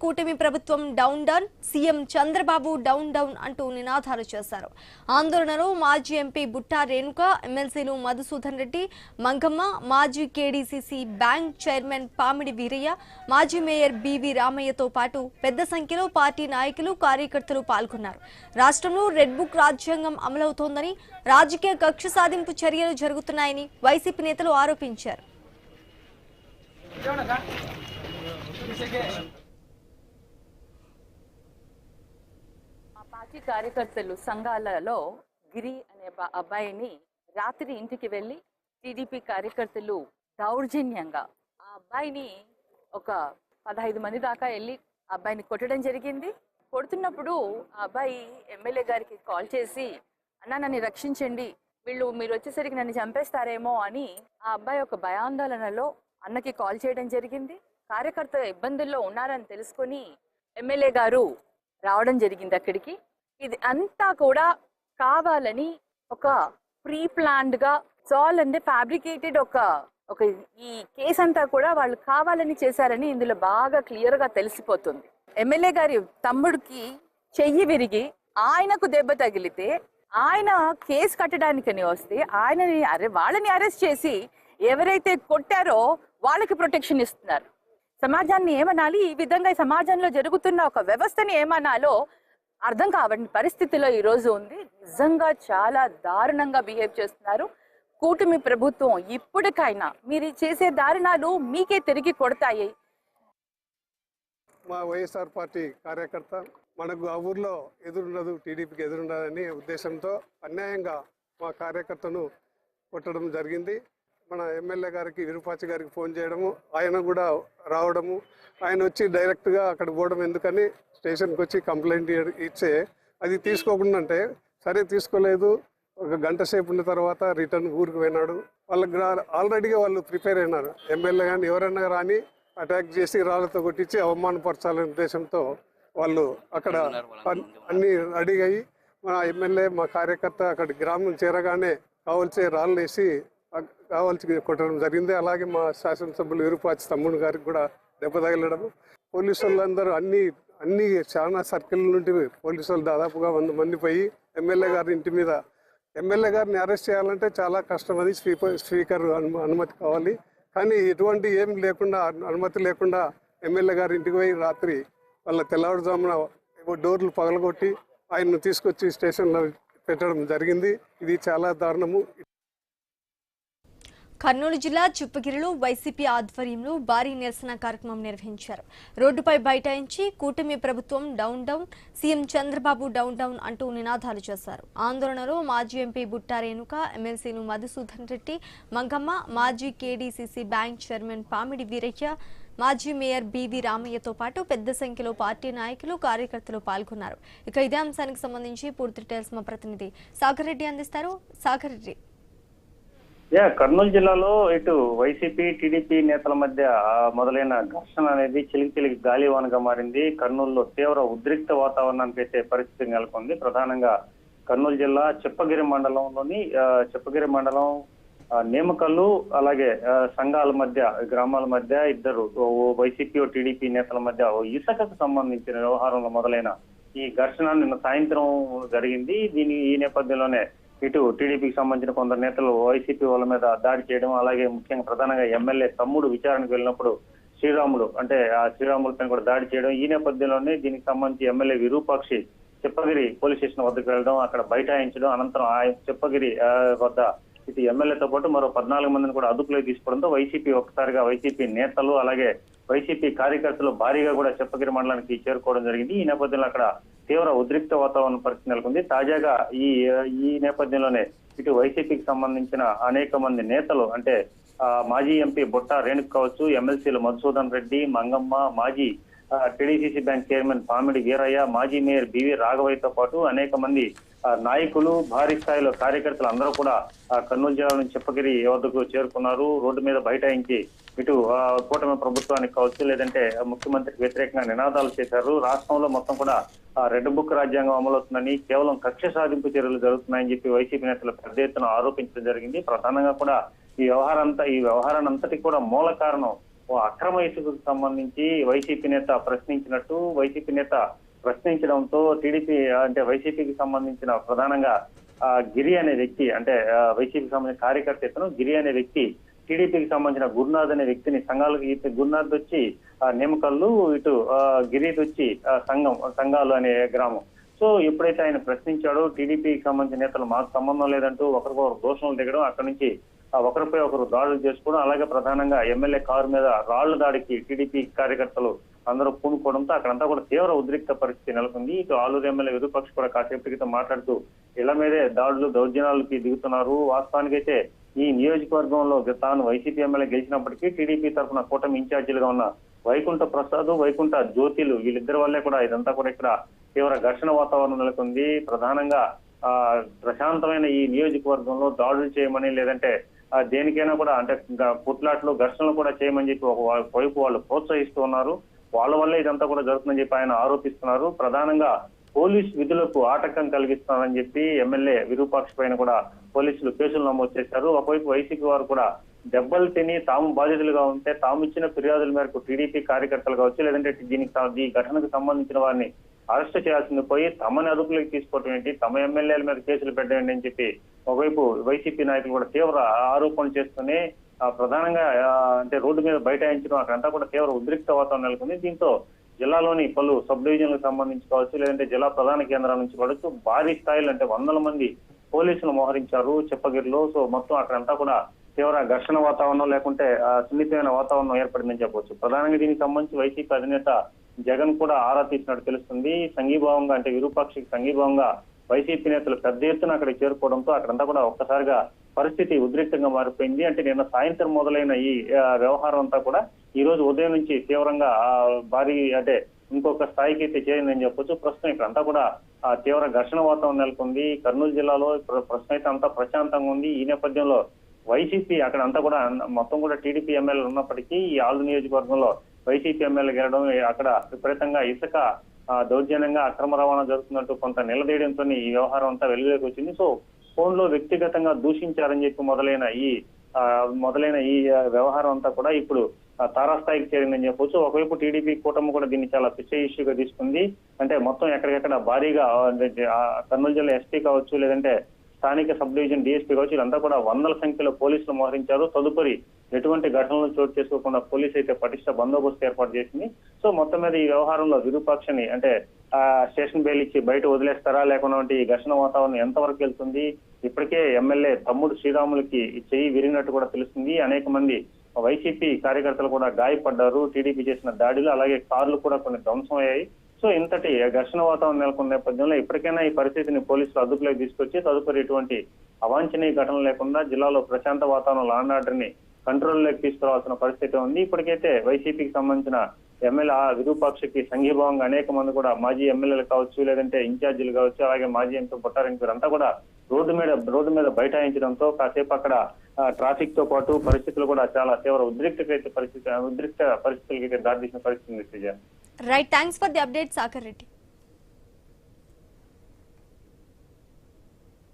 కూటమి ప్రభుత్వం down down CM Chandrababu down down అంటూ నినాదాలు చేశారు. ఆందోళనలో మాజీ ఎంపీ బుట్టా రేణుక, ఎమ్మెల్సీలు మధుసూదన్ రెడ్డి, మంగమ్మ, మాజీ KDCC bank chairman Pamidi Veeraiah, మాజీ మేయర్ బివి రామయ్యతో పాటు పెద్ద సంఖ్యలో పార్టీ నాయకులు, కార్యకర్తలు పాల్గొన్నారు. రాష్ట్రంలో రెడ్ బుక్ రాజ్యాంగం అమలవుతోందని, రాజకీయ కక్ష సాధింపు చర్యలు జరుగుతున్నాయని వైసీపీ నేతలు ఆరోపించారు. పార్టీ కార్యకర్తలు సంఘాలలో గిరి అనే అబ్బాయిని రాత్రి ఇంటికి వెళ్ళి టీడీపీ కార్యకర్తలు దౌర్జన్యంగా ఆ అబ్బాయిని ఒక 15 మంది దాకా వెళ్ళి ఆ అబ్బాయిని కొట్టడం జరిగింది. కొడుతున్నప్పుడు ఆ అబ్బాయి ఎమ్మెల్యే గారికి కాల్ చేసి, అన్న నన్ను రక్షించండి, మీరు వచ్చేసరికి నన్ను చంపేస్తారేమో అని ఆ అబ్బాయి ఒక భయాందోళనలో అన్నకి కాల్ చేయడం జరిగింది. కార్యకర్త ఇబ్బందుల్లో ఉన్నారని తెలుసుకొని ఎమ్మెల్యే గారు రావడం జరిగింది అక్కడికి. ఇది అంతా కూడా కావాలని ఒక ప్రీ ప్లాన్డ్ గా సాల్ అంటే ఫ్యాబ్రికేటెడ్ ఒక ఈ కేసు అంతా కూడా వాళ్ళు కావాలని చేశారని ఇందులో బాగా క్లియర్ గా తెలిసిపోతుంది. ఎమ్మెల్యే గారి తమ్ముడికి చెయ్యి విరిగి ఆయనకు దెబ్బ తగిలితే ఆయన కేసు కట్టడానికని వస్తే వాళ్ళని అరెస్ట్ చేసి ఎవరైతే కొట్టారో వాళ్ళకి ప్రొటెక్షన్ ఇస్తున్నారు. సమాజాన్ని ఏమనాలి, ఈ విధంగా సమాజంలో జరుగుతున్న ఒక వ్యవస్థని ఏమనాలో అర్థం కావని పరిస్థితిలో ఈ రోజు ఉంది. నిజంగా చాలా దారుణంగా బిహేవ్ చేస్తున్నారు కూటమి ప్రభుత్వం. ఇప్పటికైనా మీరు చేసే దారుణాలు మీకే తిరిగి కొడతాయి. మా వైఎస్ఆర్ పార్టీ కార్యకర్త మనకు ఆ ఊర్లో ఎదురుండదు, టీడీపీకి ఎదురుండదని ఉద్దేశంతో అన్యాయంగా మా కార్యకర్తను కొట్టడం జరిగింది. మన ఎమ్మెల్యే గారికి, విరూపాక్షి గారికి ఫోన్ చేయడము, ఆయన కూడా రావడము, ఆయన వచ్చి డైరెక్ట్గా అక్కడ పోవడం ఎందుకని స్టేషన్కి వచ్చి కంప్లైంట్ ఇచ్చే అది తీసుకోకుండా అంటే సరే తీసుకోలేదు. ఒక గంట సేపు ఉన్న తర్వాత రిటర్న్ ఊరికి పోయినాడు. వాళ్ళకి ఆల్రెడీగా వాళ్ళు ప్రిపేర్ అయినారు. ఎమ్మెల్యే కానీ ఎవరైనా రాని అటాక్ చేసి రాళ్లతో కొట్టించి అవమానపరచాలనే ఉద్దేశంతో వాళ్ళు అక్కడ అన్ని రెడీ అయ్యి మా ఎమ్మెల్యే, మా కార్యకర్త అక్కడ గ్రామం చేరగానే కావాల్సి రాళ్ళు వేసి కావాల్సి కొట్టడం జరిగింది. అలాగే మా శాసనసభ్యులు విరూపాక్షి తమ్ముడు గారికి కూడా దెబ్బ తగలడం. పోలీసు వాళ్ళందరూ అన్ని చాలా సర్కిల్ నుండి పోలీసు వాళ్ళు దాదాపుగా 100 మంది పోయి ఎమ్మెల్యే గారి ఇంటి మీద, ఎమ్మెల్యే గారిని అరెస్ట్ చేయాలంటే చాలా కష్టం. అది స్పీకర్ అనుమతి కావాలి. కానీ ఎటువంటి ఏం లేకుండా, అనుమతి లేకుండా ఎమ్మెల్యే గారి ఇంటికి పోయి రాత్రి వాళ్ళ తెల్లవారుజామున డోర్లు పగలగొట్టి ఆయన్ను తీసుకొచ్చి స్టేషన్లో పెట్టడం జరిగింది. ఇది చాలా దారుణము. కర్నూలు జిల్లా చిప్పగిరిలో వైసీపీ ఆధ్వర్యంలో భారీ నిరసన కార్యక్రమం నిర్వహించారు. రోడ్డుపై బైఠాయించి కూటమి ప్రభుత్వం down down, CM Chandrababu down down అంటూ నినాదాలు చేశారు. ఆందోళనలో మాజీ ఎంపీ బుట్టా రేణుక, ఎమ్మెల్సీలు మధుసూదన్ రెడ్డి, మంగమ్మ, మాజీ KDCC bank chairman Pamidi Veeraiah, మాజీ మేయర్ బివి రామయ్యతో పాటు పెద్ద సంఖ్యలో పార్టీ నాయకులు, కార్యకర్తలు పాల్గొన్నారు. ఇక ఇదే అంశానికి సంబంధించి పూర్తి డీటెయిల్స్ మా ప్రతినిధి సాగర్ రెడ్డి అందిస్తారు. సాగర్ రెడ్డి. కర్నూలు జిల్లాలో ఇటు వైసీపీ, టీడీపీ నేతల మధ్య మొదలైన ఘర్షణ అనేది చిలికి గాలివానగా మారింది. కర్నూలులో తీవ్ర ఉద్రిక్త వాతావరణానికి అయితే పరిస్థితి నెలకొంది. ప్రధానంగా కర్నూలు జిల్లా చిప్పగిరి మండలం నేమకల్లు, అలాగే సంఘాల మధ్య, గ్రామాల మధ్య ఇద్దరు వైసీపీ, టీడీపీ నేతల మధ్య ఇసుకకు సంబంధించిన వ్యవహారంలో మొదలైన ఈ ఘర్షణ నిన్న సాయంత్రం జరిగింది. ఈ నేపథ్యంలోనే ఇటు టీడీపీకి సంబంధించిన కొందరు నేతలు వైసీపీ వాళ్ళ మీద దాడి చేయడం, అలాగే ముఖ్యంగా ప్రధానంగా ఎమ్మెల్యే తమ్ముడు విచారణకు వెళ్ళినప్పుడు శ్రీరాములు పైన కూడా దాడి చేయడం. ఈ నేపథ్యంలోనే దీనికి సంబంధించి MLA Virupakshi Chippagiri police station వద్దకు వెళ్ళడం, అక్కడ బైఠాయించడం, అనంతరం ఆ చిప్పగిరి వద్ద ఇటు ఎమ్మెల్యేతో పాటు మరో 14 మందిని కూడా అదుపులోకి తీసుకోవడంతో వైసీపీ నేతలు, అలాగే వైసీపీ కార్యకర్తలు భారీగా కూడా చిప్పగిరి మండలానికి చేరుకోవడం జరిగింది. ఈ నేపథ్యంలో అక్కడ తీవ్ర ఉద్రిక్త వాతావరణ పరిస్థితి నెలకొంది. తాజాగా ఈ నేపథ్యంలోనే ఇటు వైసీపీకి సంబంధించిన అనేక మంది నేతలు, అంటే మాజీ ఎంపీ బుట్టా రేణుక కావచ్చు, ఎమ్మెల్సీలు మధుసూదన్ రెడ్డి, మంగమ్మ, మాజీ టీడీసీసీ బ్యాంక్ చైర్మన్ పామిడి వీరయ్య, మాజీ మేయర్ బివి రాఘవయ్యతో పాటు అనేక మంది నాయకులు, భారీ స్థాయిలో కార్యకర్తలు అందరూ కూడా కర్నూలు జిల్లా నుంచి చిప్పగిరి వద్దకు చేరుకున్నారు. రోడ్డు మీద బైఠాయించి ఇటు కూటమి ప్రభుత్వానికి కావచ్చు, లేదంటే ముఖ్యమంత్రికి వ్యతిరేకంగా నినాదాలు చేశారు. రాష్ట్రంలో మొత్తం కూడా రెడ్ బుక్ రాజ్యాంగం అమలవుతుందని, కేవలం కక్ష సాధింపు చర్యలు జరుగుతున్నాయని చెప్పి వైసీపీ నేతలు పెద్ద ఎత్తున ఆరోపించడం జరిగింది. ప్రధానంగా కూడా ఈ వ్యవహారాన్ని అంతటి కూడా మూల కారణం ఓ అక్రమ ఇసుకకు సంబంధించి వైసీపీ నేత ప్రశ్నించడంతో టీడీపీ అంటే వైసీపీకి సంబంధించిన ప్రధానంగా గిరి అనే వ్యక్తి అంటే వైసీపీకి సంబంధించిన కార్యకర్త ఇతను గిరి అనే వ్యక్తి టీడీపీకి సంబంధించిన గురునాథ్ అనే వ్యక్తిని సంఘాలకు గురునాథ్ వచ్చి నిమ్మకల్లు ఇటు గిరి వచ్చి సంఘాలు అనే గ్రామం. సో ఎప్పుడైతే ఆయన ప్రశ్నించాడో టీడీపీకి సంబంధించిన నేతలు మాకు సంబంధం లేదంటూ ఒకరికొకరు దోషణలు దిగడం, అక్కడి నుంచి ఒకరిపై ఒకరు దాడులు చేసుకోవడం, అలాగే ప్రధానంగా ఎమ్మెల్యే కారు మీద రాళ్ల దాడికి టీడీపీ కార్యకర్తలు అందరూ పూనుకోవడంతో అక్కడంతా కూడా తీవ్ర ఉద్రిక్త పరిస్థితి నెలకొంది. ఇటు ఆలూరు ఎమ్మెల్యే విరూపాక్ష కూడా కాసేపటి క్రితం మాట్లాడుతూ ఇళ్ల మీదే దాడులు దౌర్జన్యాలకి దిగుతున్నారు. వాస్తవానికైతే ఈ నియోజకవర్గంలో తాను వైసీపీ ఎమ్మెల్యే గెలిచినప్పటికీ టీడీపీ తరఫున కూటమి ఇన్ఛార్జీలుగా ఉన్న వైకుంఠ ప్రసాద్, వైకుంఠ జ్యోతిలు వీళ్ళిద్దరి వల్లే కూడా ఇదంతా కూడా ఇక్కడ తీవ్ర ఘర్షణ వాతావరణం నెలకొంది. ప్రధానంగా ప్రశాంతమైన ఈ నియోజకవర్గంలో దాడులు చేయమని లేదంటే దేనికైనా కూడా అంటే పుట్లాట్లు ఘర్షణలు కూడా చేయమని చెప్పి వైపు వాళ్ళు ప్రోత్సహిస్తూ ఉన్నారు. వాళ్ళ వల్ల ఇదంతా కూడా జరుగుతుందని చెప్పి ఆయన ఆరోపిస్తున్నారు. ప్రధానంగా పోలీస్ విధులకు ఆటంకం కలిగిస్తున్నారని చెప్పి ఎమ్మెల్యే విరూపాక్ష పైన కూడా పోలీసులు కేసులు నమోదు చేశారు. ఒకవైపు వైసీపీ వారు కూడా దెబ్బలు తిని తాము బాధితులుగా ఉంటే తాము ఇచ్చిన ఫిర్యాదుల మేరకు టీడీపీ కార్యకర్తలు కావచ్చు లేదంటే ఈ ఘటనకు సంబంధించిన వారిని అరెస్ట్ చేయాల్సింది పోయి తమని అదుపులోకి తీసుకోవటం ఏంటి, తమ ఎమ్మెల్యేల మీద కేసులు పెట్టండి అని చెప్పి ఒకవైపు వైసీపీ నాయకులు కూడా తీవ్ర ఆరోపణలు చేస్తూనే ప్రధానంగా అంటే రోడ్డు మీద బైఠాయించడం అక్కడంతా కూడా తీవ్ర ఉద్రిక్త వాతావరణం నెలకొంది. దీంతో జిల్లాలోని పలు సబ్ డివిజన్లకు సంబంధించి కావచ్చు లేదంటే జిల్లా ప్రధాన కేంద్రాల నుంచి కావచ్చు భారీ స్థాయిలో అంటే 100 మంది పోలీసులు మోహరించారు చెప్పగిరిలో. సో మొత్తం అక్కడంతా కూడా తీవ్ర ఘర్షణ వాతావరణం లేకుంటే సున్నితమైన వాతావరణం ఏర్పడిందని చెప్పవచ్చు. ప్రధానంగా దీనికి సంబంధించి వైసీపీ అధినేత జగన్ కూడా ఆరా తీసినట్టు తెలుస్తుంది. సంఘీభావంగా అంటే విరూపాక్షకి సంఘీభావంగా వైసీపీ నేతలు పెద్ద ఎత్తున అక్కడికి చేరుకోవడంతో అక్కడంతా కూడా ఒక్కసారిగా పరిస్థితి ఉద్రిక్తంగా మారిపోయింది. అంటే నిన్న సాయంత్రం మొదలైన ఈ వ్యవహారం అంతా కూడా ఈ రోజు ఉదయం నుంచి తీవ్రంగా భారీ అంటే ఇంకొక స్థాయికి అయితే చేరిందని చెప్పొచ్చు. ప్రస్తుతం ఇక్కడంతా కూడా తీవ్ర ఘర్షణ వాతావరణం నెలకొంది. కర్నూలు జిల్లాలో ప్రస్తుతం అయితే అంతా ప్రశాంతంగా ఉంది. ఈ నేపథ్యంలో వైసీపీ అక్కడ అంతా కూడా మొత్తం కూడా టీడీపీ ఎమ్మెల్యేలు ఉన్నప్పటికీ ఈ ఆలూరు నియోజకవర్గంలో వైసీపీ ఎమ్మెల్యే గెలడం అక్కడ విపరీతంగా ఇసుక దౌర్జన్యంగా అక్రమ రవాణా జరుగుతున్నట్టు కొంత నిలదీయడంతో ఈ వ్యవహారం అంతా వెలుగులోకి వచ్చింది. సో ఫోన్ లో వ్యక్తిగతంగా దూషించారని చెప్పి మొదలైన ఈ వ్యవహారం అంతా కూడా ఇప్పుడు తారాస్థాయికి చేరిందని చెప్పొచ్చు. ఒకవైపు టీడీపీ కూటమి కూడా దీన్ని చాలా పిచ్చ ఇష్యూగా తీసుకుంది. అంటే మొత్తం ఎక్కడికెక్కడ భారీగా కర్నూలు జిల్లా ఎస్పీ కావచ్చు లేదంటే స్థానిక సబ్ డివిజన్ డిఎస్పీ కావచ్చు వీళ్ళంతా కూడా 100ల సంఖ్యలో పోలీసులు మోహరించారు. తదుపరి ఎటువంటి ఘటనలు చోటు చేసుకోకుండా పోలీసు అయితే పటిష్ట బందోబస్తు ఏర్పాటు చేసింది. సో మొత్తం మీద ఈ వ్యవహారంలో విరూపాక్షని అంటే స్టేషన్ బెయిల్ ఇచ్చి బయట వదిలేస్తారా లేకుండా ఈ ఘర్షణ వాతావరణం ఎంతవరకు వెళ్తుంది. ఇప్పటికే ఎమ్మెల్యే తమ్ముడు శ్రీరాములకి చెయ్యి విరిగినట్టు కూడా తెలుస్తుంది. అనేక మంది వైసీపీ కార్యకర్తలు కూడా గాయపడ్డారు టీడీపీ చేసిన దాడిలో. అలాగే కార్లు కూడా కొన్ని ధ్వంసం అయ్యాయి. సో ఇంతటి ఘర్షణ వాతావరణం నెలకొన్న నేపథ్యంలో ఇప్పటికైనా ఈ పరిస్థితిని పోలీసులు అదుపులోకి తీసుకొచ్చి తదుపరి ఎటువంటి అవాంఛనీయ ఘటనలు లేకుండా జిల్లాలో ప్రశాంత వాతావరణం లా అండ్ ఆర్డర్ ని కంట్రోల్లోకి తీసుకురావాల్సిన పరిస్థితి ఉంది. ఇప్పటికైతే వైసీపీకి సంబంధించిన ఎమ్మెల్యే విరూపాక్షకి సంఘీభావంగా అనేక మంది కూడా మాజీ ఎమ్మెల్యేలు కావచ్చు లేదంటే ఇన్ఛార్జీలు కావచ్చు అలాగే మాజీ ఎంపీ బొట్టారెంకి అంతా కూడా రోడ్డు మీద బైఠాయించడంతో కాసేపు అక్కడ ట్రాఫిక్ తో పాటు పరిస్థితులు కూడా చాలా తీవ్ర ఉద్రిక్త పరిస్థితులకి దారితీసిన పరిస్థితి ఉంది. Right, thanks for the update soccer Reddy.